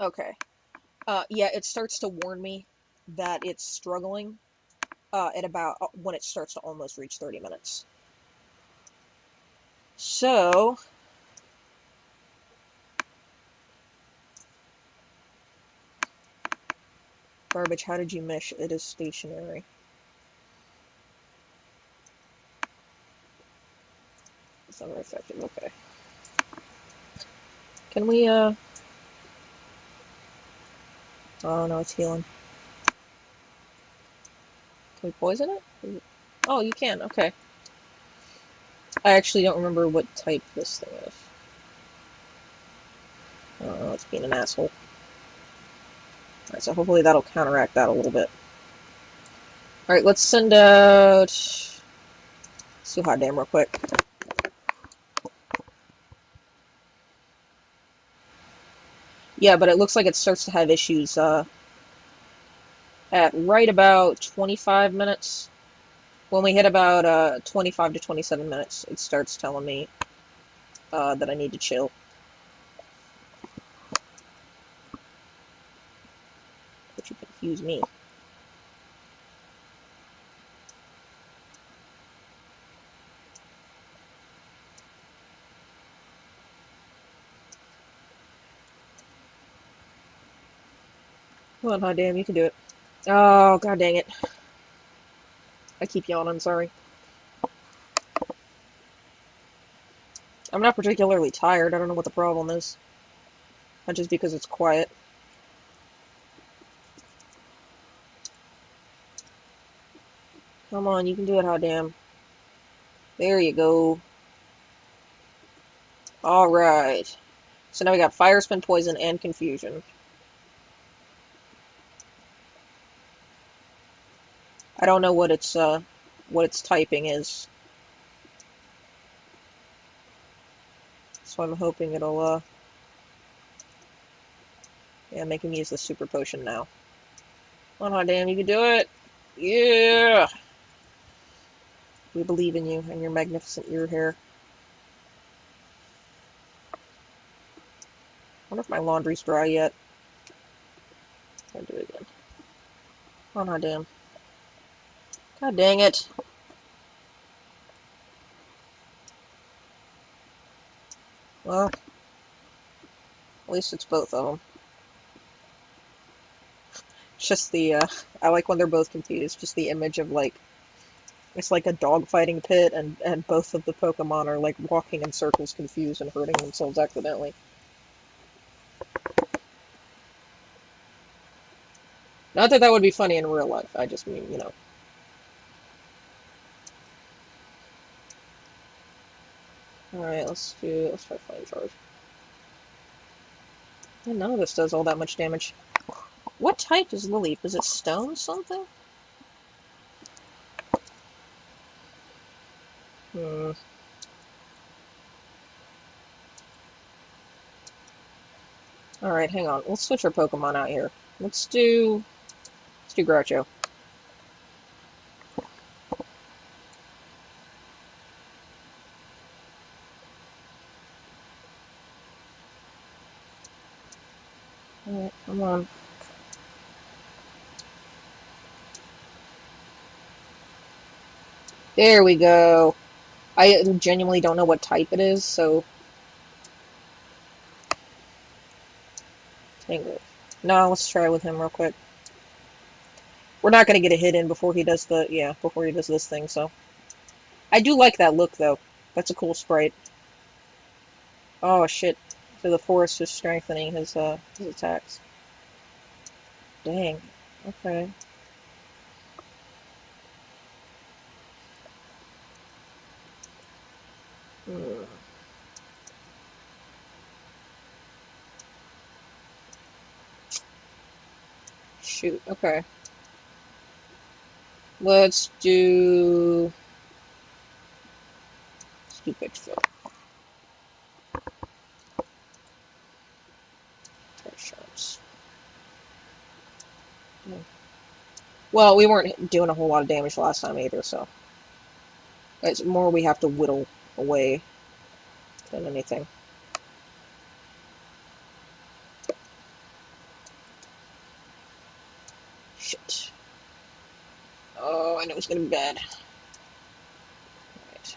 Okay. Yeah, it starts to warn me that it's struggling at about when it starts to almost reach 30 minutes. So, garbage, how did you miss? It is stationary. It's not very effective. Okay. Can we, oh no, it's healing. Can we poison it? Oh, you can. Okay. I actually don't remember what type this thing is. Oh, it's being an asshole. Alright, so hopefully that'll counteract that a little bit. Alright, let's send out Suhadam real quick. Yeah, but it looks like it starts to have issues at right about 25 minutes. When we hit about 25 to 27 minutes, it starts telling me that I need to chill. But you confuse me. Come on, Suhadam, you can do it. Oh, god dang it. I keep yawning, sorry. I'm not particularly tired. I don't know what the problem is. Not just because it's quiet. Come on, you can do it, Suhadam. There you go. Alright. So now we got Fire Spin, Poison, and Confusion. I don't know what its typing is. So I'm hoping it'll yeah, make him use the super potion now. Come on, Suhadam, you can do it! Yeah! We believe in you and your magnificent ear hair. I wonder if my laundry's dry yet. I'll do it again. Come on, Suhadam. God dang it. Well, at least it's both of them. Just the, I like when they're both confused. Just the image of, like, it's like a dog fighting pit, and both of the Pokemon are, like, walking in circles confused and hurting themselves accidentally. Not that that would be funny in real life, I just mean, you know. Alright, let's try Flame Charge. Yeah, none of this does all that much damage. What type is Lily? Is it stone something? Hmm. Alright, hang on. Let's switch our Pokemon out here. Let's do Groucho. Alright, come on. There we go. I genuinely don't know what type it is, so Tangle. No, let's try with him real quick. We're not gonna get a hit in before he does before he does this thing, so. I do like that look though. That's a cool sprite. Oh shit. So the forest is strengthening his attacks. Dang. Okay. Hmm. Shoot. Okay. Let's do Pitch Fill. Try Sharps. Hmm. Well, we weren't doing a whole lot of damage last time either, so it's more we have to whittle away than anything. Shit. Oh, I know it's gonna be bad. Right.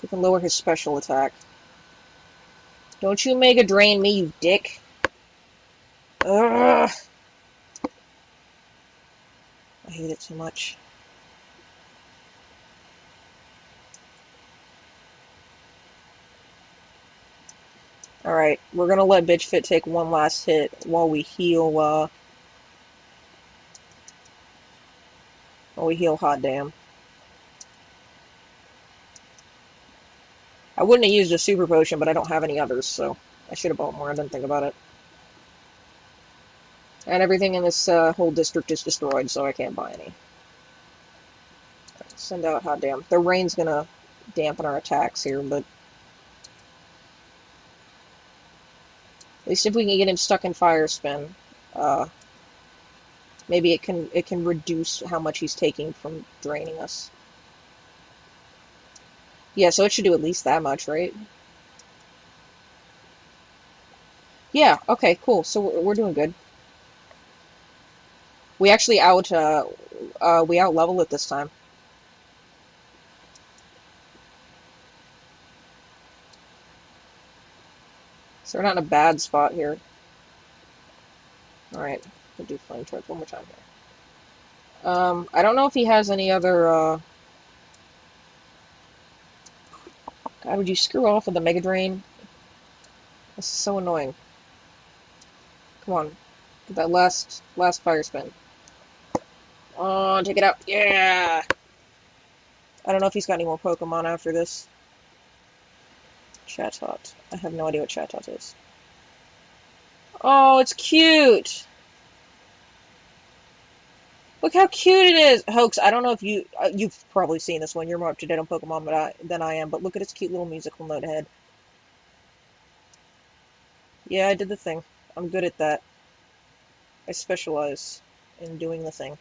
We can lower his special attack. Don't you Mega Drain me, you dick. Ugh. I hate it so much. Alright, we're gonna let Bitch Fit take one last hit while we heal, Hot Damn. I wouldn't have used a super potion, but I don't have any others, so I should have bought more. I didn't think about it. And everything in this whole district is destroyed, so I can't buy any. Send out Hot Damn. The rain's gonna dampen our attacks here, but at least if we can get him stuck in Fire Spin, maybe it can reduce how much he's taking from draining us. Yeah, so it should do at least that much, right? Yeah, okay, cool. So we're doing good. We actually we out level it this time. So we're not in a bad spot here. Alright, we'll do Flame Charge one more time here. I don't know if he has any other, God, would you screw off with the Mega Drain? This is so annoying. Come on. Get that last Fire Spin. Oh, take it out. Yeah! I don't know if he's got any more Pokemon after this. Chatot. I have no idea what Chatot is. Oh, it's cute! Look how cute it is! Hoax, I don't know if you've probably seen this one. You're more up to date on Pokemon than I am, but look at its cute little musical note head. Yeah, I did the thing. I'm good at that. I specialize in doing the thing.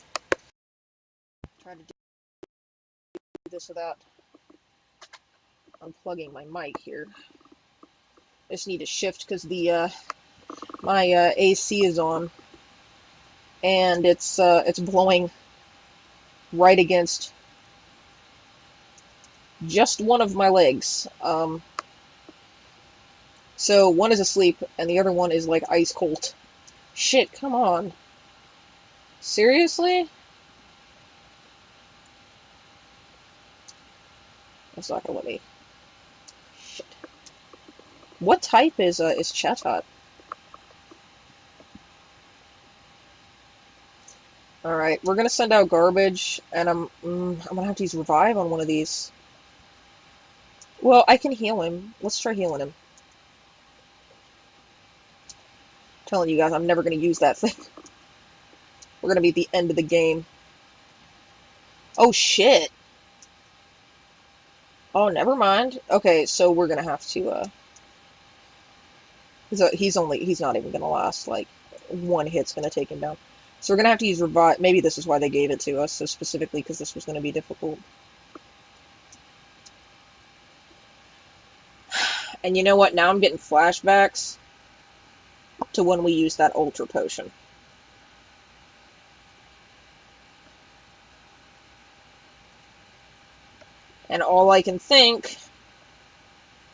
Try to do this without unplugging my mic here. I just need to shift because my AC is on and it's blowing right against just one of my legs. So one is asleep and the other one is like ice cold. Shit, come on. Seriously? That's not gonna let me. Shit. What type is Chatot? Alright, we're gonna send out Garbage, and I'm gonna have to use Revive on one of these. Well, I can heal him. Let's try healing him. I'm telling you guys, I'm never gonna use that thing. We're gonna be at the end of the game. Oh shit! Oh, never mind. Okay, so we're gonna have to, he's not even gonna last, like, one hit's gonna take him down. So we're gonna have to use Revive. Maybe this is why they gave it to us, so specifically because this was gonna be difficult. And you know what? Now I'm getting flashbacks to when we used that Ultra Potion. And all I can think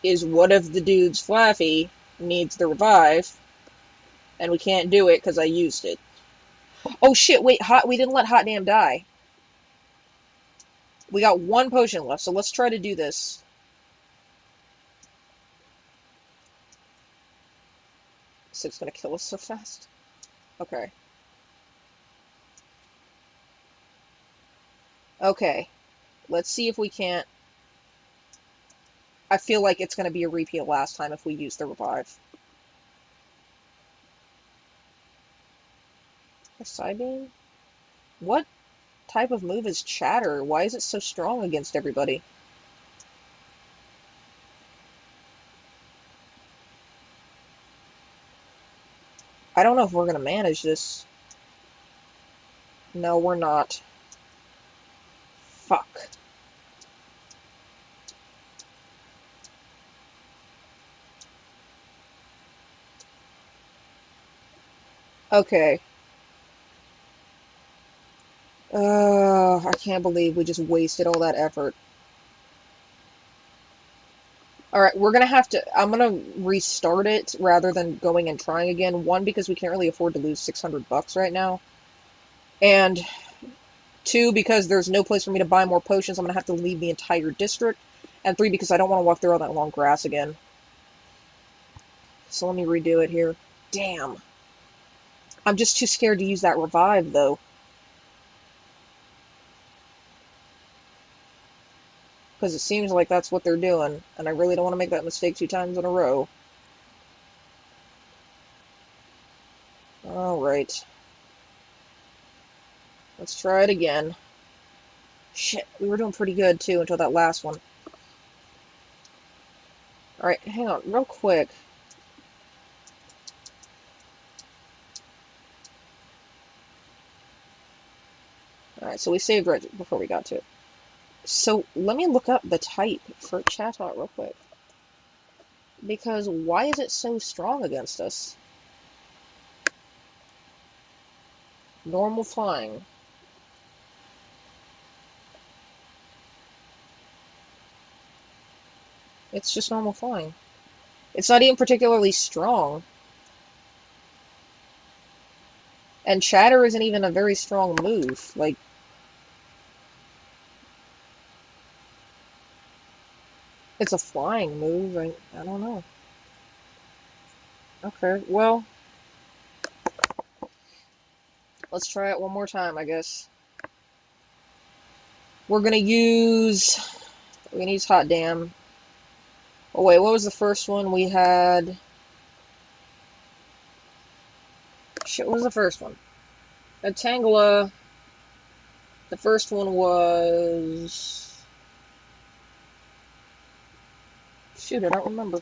is what if the dude's Flaffy needs the revive, and we can't do it because I used it. Oh shit, wait, we didn't let Hot Damn die. We got one potion left, so let's try to do this. So it's gonna kill us so fast. Okay. Okay. Let's see if we can't. I feel like it's gonna be a repeat of last time if we use the revive. A Psybeam? What type of move is Chatter? Why is it so strong against everybody? I don't know if we're gonna manage this. No, we're not. Fuck. Okay. can't believe we just wasted all that effort. Alright, we're gonna have to... I'm gonna restart it rather than going and trying again. One, because we can't really afford to lose 600 bucks right now. And two, because there's no place for me to buy more potions. I'm gonna have to leave the entire district. And three, because I don't want to walk through all that long grass again. So let me redo it here. Damn. I'm just too scared to use that revive, though. Because it seems like that's what they're doing. And I really don't want to make that mistake 2 times in a row. Alright. Let's try it again. Shit, we were doing pretty good, too, until that last one. Alright, hang on, real quick. Alright, so we saved right before we got to it. So, let me look up the type for Chatot real quick. Because why is it so strong against us? Normal flying. It's just normal flying. It's not even particularly strong. And Chatter isn't even a very strong move. Like, it's a flying move. I don't know. Okay, well, let's try it one more time, I guess. We're gonna use Hot Damn. Oh wait, what was the first one we had? Shit, what was the first one? At Tangela, the first one was... Shoot, I don't remember.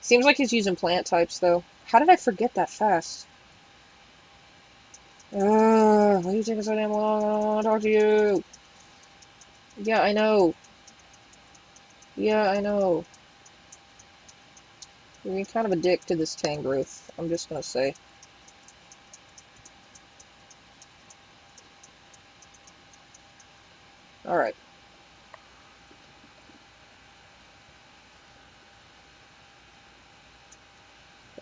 Seems like he's using plant types, though. How did I forget that fast? Why are you taking so damn long? I don't want to talk to you. Yeah, I know. Yeah, I know. You're being kind of a dick to this Tangrowth, I'm just gonna say. Alright.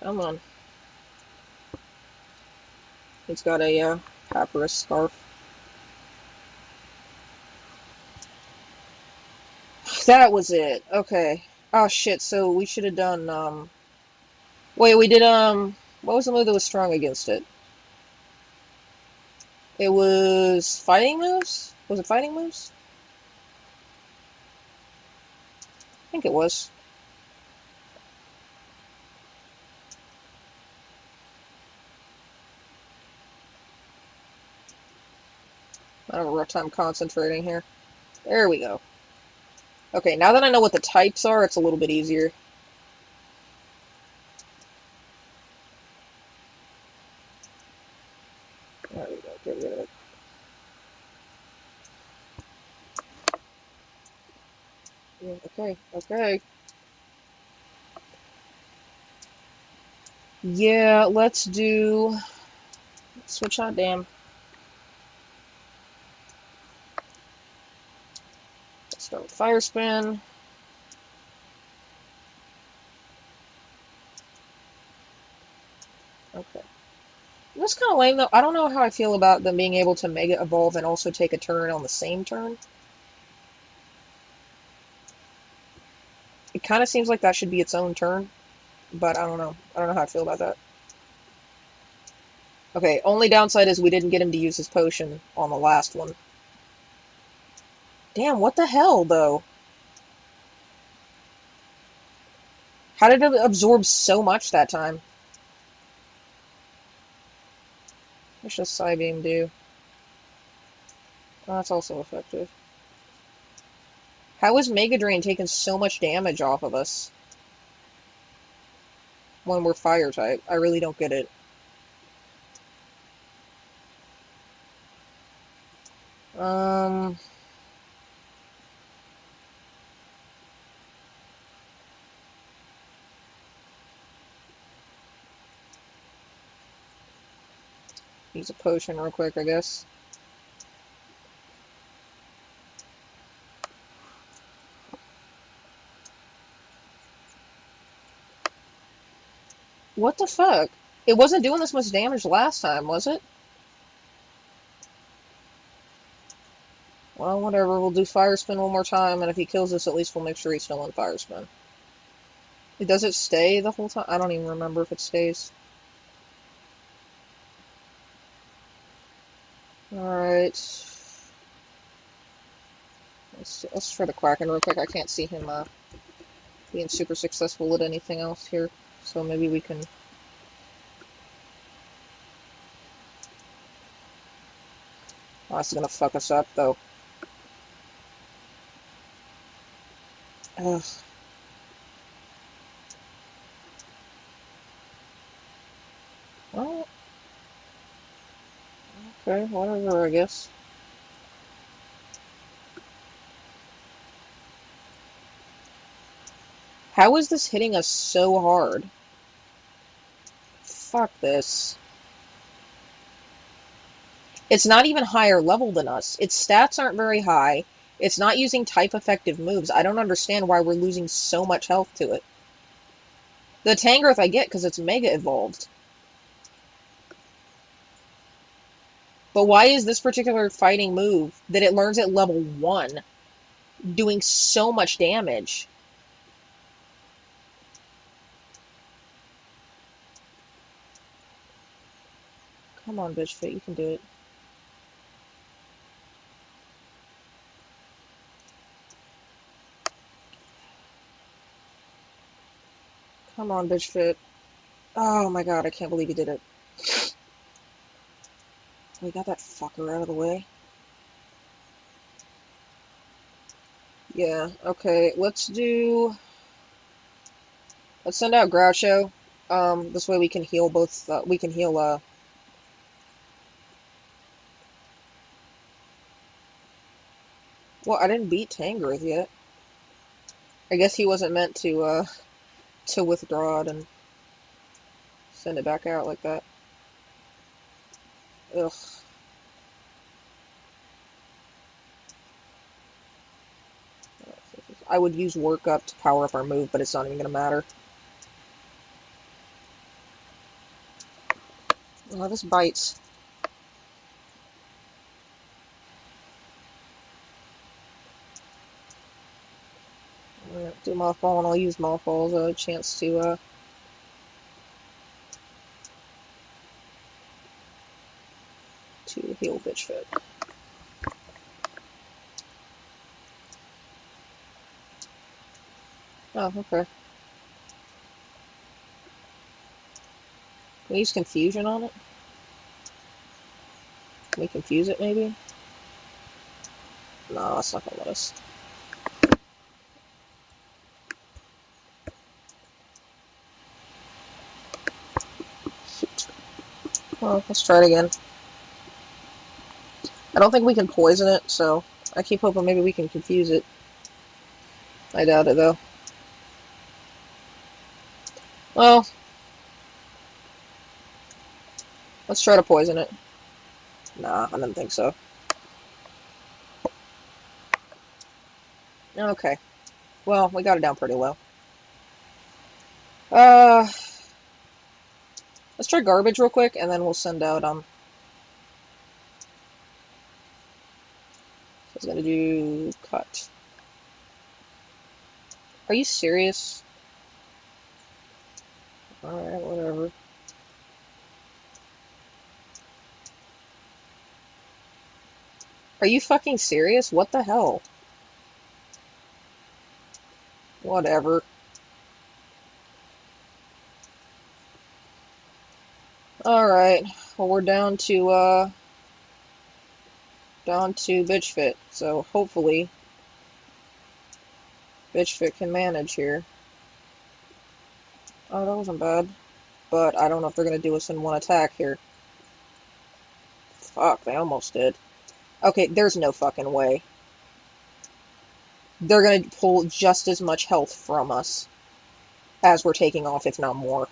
Come on. He's got a papyrus scarf. That was it. Okay. Oh shit, so we should have done, wait, we did, what was the move that was strong against it? It was fighting moves? Was it fighting moves? I think it was. I have a rough time concentrating here. There we go. Okay, now that I know what the types are, it's a little bit easier. There we go, get rid of it. Yeah, okay, okay. Yeah, let's do... Switch Hot Damn. Let's start with Fire Spin. Okay. That's kind of lame, though. I don't know how I feel about them being able to Mega Evolve and also take a turn on the same turn. It kind of seems like that should be its own turn, but I don't know. I don't know how I feel about that. Okay, only downside is we didn't get him to use his potion on the last one. Damn, what the hell, though? How did it absorb so much that time? What does Psybeam do? Oh, that's also effective. How is Mega Drain taking so much damage off of us when we're Fire type? I really don't get it. Um... Use a potion real quick, I guess. What the fuck? It wasn't doing this much damage last time, was it? Well, whatever. We'll do Fire Spin one more time, and if he kills us, at least we'll make sure he's still in Fire Spin. Does it stay the whole time? I don't even remember if it stays. Alright. Let's try the Kraken real quick. I can't see him being super successful at anything else here. So maybe we can... Oh, this is gonna fuck us up, though. Ugh. Oh, okay, whatever, I guess. How is this hitting us so hard? Fuck this. It's not even higher level than us. Its stats aren't very high. It's not using type-effective moves. I don't understand why we're losing so much health to it. The Tangrowth I get because it's Mega Evolved. But why is this particular fighting move that it learns at level 1 doing so much damage? Come on, bitch fit, you can do it. Come on, bitch fit. Oh my god, I can't believe you did it. We got that fucker out of the way. Yeah, okay, let's send out Groucho. This way we can heal both, we can heal, well, I didn't beat Tangrowth yet. I guess he wasn't meant to withdraw it and send it back out like that. Ugh. I would use Work Up to power up our move, but it's not even gonna matter. Oh, this bites. I'm gonna do Mothball, and I'll use Mothball as a chance to heal Bitch Fit. Oh, okay. Can we use Confusion on it? Can we confuse it, maybe? No, that's not gonna let us. Shoot. Well, let's try it again. I don't think we can poison it, so I keep hoping maybe we can confuse it. I doubt it, though. Well, let's try to poison it. Nah, I didn't think so. Okay. Well, we got it down pretty low. Uh, let's try Garbage real quick, and then we'll send out, I was gonna do Cut. Are you serious? Alright, whatever. Are you fucking serious? What the hell? Whatever. Alright. Well, we're down to Bitch Fit. So, hopefully, Bitch Fit can manage here. Oh, that wasn't bad. But I don't know if they're gonna do us in one attack here. Fuck, they almost did. Okay, there's no fucking way. They're gonna pull just as much health from us as we're taking off, if not more.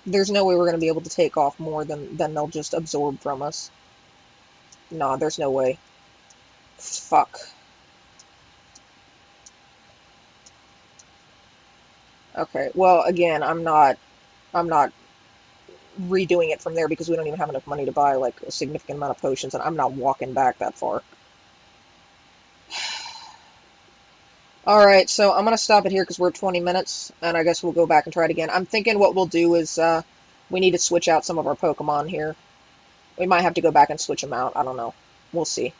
There's no way we're going to be able to take off more than they'll just absorb from us. Nah, there's no way. Fuck. Okay, well, again, I'm not redoing it from there because we don't even have enough money to buy, like, a significant amount of potions, and I'm not walking back that far. Alright, so I'm going to stop it here because we're at 20 minutes, and I guess we'll go back and try it again. I'm thinking what we'll do is, we need to switch out some of our Pokemon here. We might have to go back and switch them out. I don't know. We'll see.